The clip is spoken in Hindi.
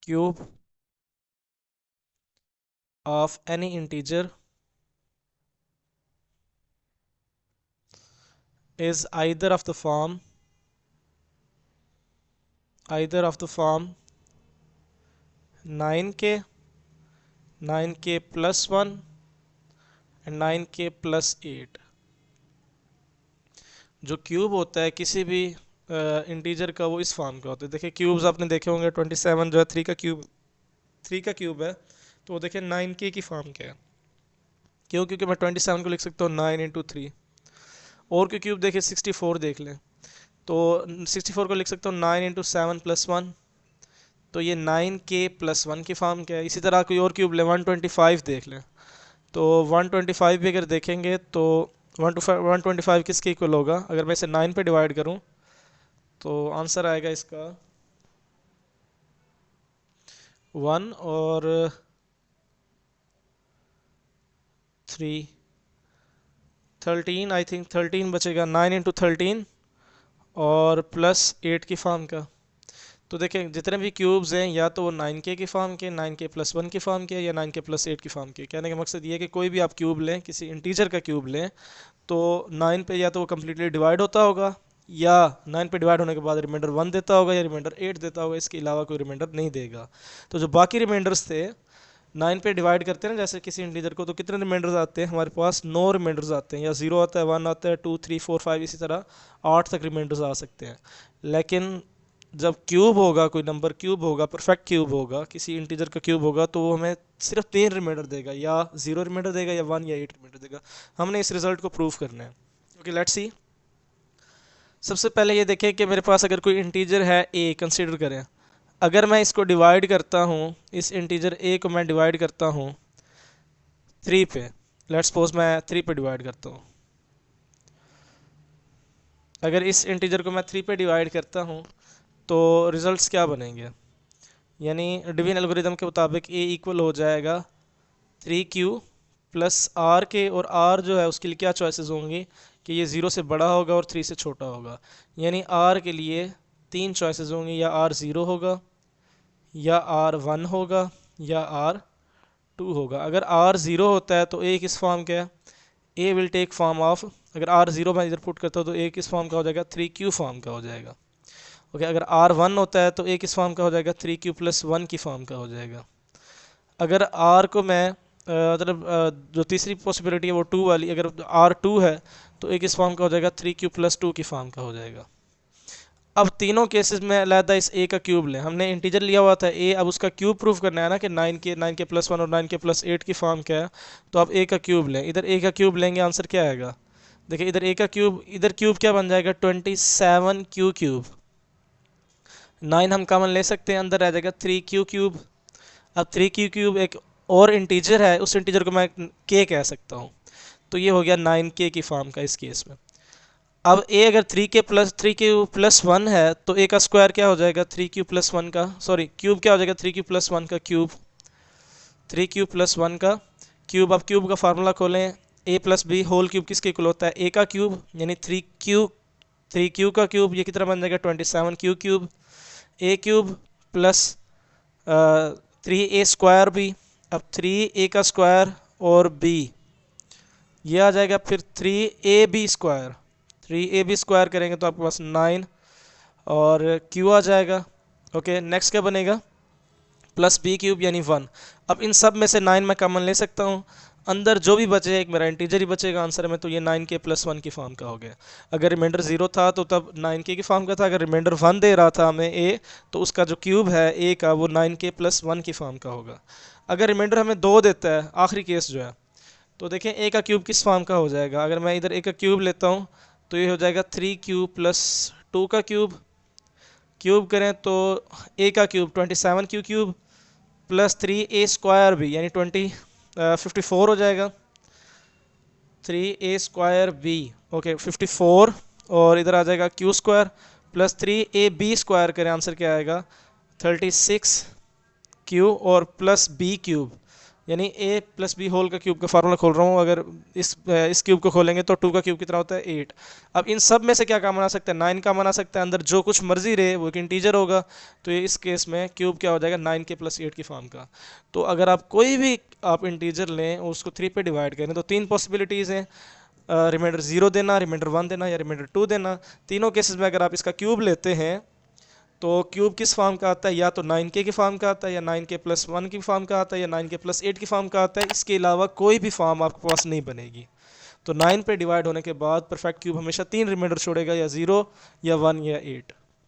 cube of any integer is either of the form 9k 9k plus 1 and 9k plus 8। जो क्यूब होता है किसी भी इंटीजर का वो इस फॉर्म का होता है। देखिए क्यूब्स आपने देखे होंगे 27 जो है 3 का क्यूब है, तो वो देखिए 9k की फॉर्म का है। क्यों? क्योंकि मैं 27 को लिख सकता हूँ 9 इंटू 3। और के क्यूब देखिए 64 देख लें, तो 64 को लिख सकता हूँ 9 इंटू 7 प्लस 1, तो ये 9k प्लस 1 की फॉर्म का है। इसी तरह कोई और क्यूब ले 125 देख लें, तो 125 भी अगर देखेंगे तो 125 किसके इक्वल होगा? अगर मैं इसे 9 पे डिवाइड करूं तो आंसर आएगा इसका 1 और 3 13, आई थिंक 13 बचेगा। 9 इंटू 13 और प्लस 8 की फॉर्म का। तो देखें जितने भी क्यूब्स हैं या तो वो 9k की फॉर्म के, 9k प्लस 1 की फॉर्म के, या 9k प्लस 8 की फॉर्म के। कहने का मकसद ये है कि कोई भी आप क्यूब लें, किसी इंटीजर का क्यूब लें, तो 9 पे या तो वो कम्प्लीटली डिवाइड होता होगा, या 9 पे डिवाइड होने के बाद रिमाइंडर 1 देता होगा या रिमाइंडर 8 देता होगा। इसके अलावा कोई रिमाइंडर नहीं देगा। तो जो बाकी रिमाइंडर्स थे 9 पे डिवाइड करते हैं ना जैसे किसी इंटीजर को, तो कितने रिमाइंडर्स आते हैं हमारे पास? 9 रिमाइंडर्स आते हैं, या 0 आता है, 1 आता है, 2 3 4 5 इसी तरह 8 तक रिमाइंडर्स आ सकते हैं। लेकिन जब क्यूब होगा, कोई नंबर क्यूब होगा, परफेक्ट क्यूब होगा, किसी इंटीजर का क्यूब होगा, तो वो हमें सिर्फ 3 रिमाइंडर देगा, या 0 रिमाइंडर देगा, या 1 या 8 रिमाइंडर देगा। हमने इस रिजल्ट को प्रूव करना है। Okay let's see. सबसे पहले ये देखें कि मेरे पास अगर कोई इंटीजर है a, कंसीडर करें। अगर मैं इसको डिवाइड करता हूँ, इस इंटीजर a को मैं डिवाइड करता हूँ 3 पे, लेट्स सपोज मैं 3 पे डिवाइड करता हूँ। अगर इस इंटीजर को मैं 3 पे डिवाइड करता हूँ तो रिजल्ट्स क्या बनेंगे? यानी डिवीजन एल्गोरिदम के मुताबिक a इक्वल हो जाएगा 3q प्लस आर के, और r जो है उसके लिए क्या चॉइसेस होंगी कि ये 0 से बड़ा होगा और 3 से छोटा होगा। यानी r के लिए 3 चॉइसेस होंगी, या r 0 होगा, या r 1 होगा, या r 2 होगा। अगर r 0 होता है तो a किस फॉर्म का है? a will take form of, अगर r 0 मैं इधर पुट करता हूँ तो a किस फॉर्म का हो जाएगा? 3q फॉर्म का हो जाएगा। ओके, अगर r 1 होता है तो a किस फॉर्म का हो जाएगा? 3q प्लस 1 की फॉर्म का हो जाएगा। अगर r को मैं मतलब जो तीसरी पॉसिबिलिटी है वो 2 वाली, अगर r 2 है तो a किस फॉर्म का हो जाएगा? 3q प्लस 2 की फॉर्म का हो जाएगा। अब तीनों केसेस में अलहदा इस a का क्यूब लें। हमने इंटीजर लिया हुआ था a, अब उसका क्यूब प्रूफ करना है ना कि 9k प्लस 1 और 9k प्लस 8 की फॉर्म क्या है। तो आप a का क्यूब लें, इधर a का क्यूब लेंगे, आंसर क्या आएगा? देखिए इधर a का क्यूब, इधर क्यूब क्या बन जाएगा? 27q cube. 9 हम कॉमन ले सकते हैं, अंदर रह जाएगा 3q क्यूब। अब 3q क्यूब एक और इंटीजर है, उस इंटीजर को मैं k कह सकता हूँ, तो ये हो गया 9k की फॉर्म का इस केस में। अब a अगर 3q प्लस 1 है तो a का स्क्वायर क्या हो जाएगा? 3q प्लस 1 का, सॉरी क्यूब क्या हो जाएगा? 3q प्लस 1 का क्यूब, 3q प्लस 1 का क्यूब। अब क्यूब का फार्मूला खोलें, a plus b whole cube किसके इक्वल होता है? a का क्यूब, यानी 3q का क्यूब, ये कितना बन जाएगा? 27q cube. a cube plus 3a square b, अब 3a का स्क्वायर और b, ये आ जाएगा फिर 3ab स्क्वायर। 3ab स्क्वायर करेंगे तो आपके पास 9 और q आ जाएगा। ओके नेक्स्ट क्या बनेगा? प्लस b क्यूब यानी 1। अब इन सब में से 9 मैं कॉमन ले सकता हूँ, अंदर जो भी बचे एक मेरा इंटीजर ही बचेगा आंसर में, तो ये 9k प्लस 1 की फॉर्म का हो गया। अगर रिमाइंडर 0 था तो तब 9k की फॉर्म का था, अगर रिमाइंडर 1 दे रहा था हमें a, तो उसका जो क्यूब है a का वो 9k प्लस 1 की फॉर्म का होगा। अगर रिमाइंडर हमें 2 देता है, आखिरी केस जो है, तो देखें a का क्यूब किस फॉर्म का हो जाएगा? अगर मैं इधर a का क्यूब लेता हूँ तो ये हो जाएगा 3q प्लस 2 का क्यूब। क्यूब करें तो a का cube 27q cube plus 3a square भी, यानी 54 हो जाएगा। 3a स्क्वायर b, ओके 54, और इधर आ जाएगा q square plus 3ab square करें, आंसर क्या आएगा? 36q और प्लस b क्यूब, यानी ए प्लस बी होल का क्यूब का फार्मूला खोल रहा हूँ, अगर इस क्यूब को खोलेंगे तो 2 का क्यूब कितना होता है 8। अब इन सब में से क्या काम आ सकता है 9 काम आ सकता है, अंदर जो कुछ मर्जी रहे वो एक इंटीजर होगा, तो ये इस केस में क्यूब क्या हो जाएगा 9 के प्लस 8 की फॉर्म का। तो अगर आप कोई भी आप इंटीजर लें और उसको 3 पे डिवाइड करें तो 3 पॉसिबिलिटीज़ हैं, रिमाइंडर 0 देना, रिमाइंडर 1 देना या रिमाइंडर 2 देना। तीनों केसेस में अगर आप इसका क्यूब लेते हैं तो क्यूब किस फॉर्म का आता है, या तो 9k की फॉर्म का आता है, या 9k प्लस 1 की फॉर्म का आता है, या 9k प्लस 8 की फॉर्म का आता है। इसके अलावा कोई भी फॉर्म आपके पास नहीं बनेगी। तो 9 पे डिवाइड होने के बाद परफेक्ट क्यूब हमेशा 3 रिमाइंडर छोड़ेगा, या 0 या 1 या 8।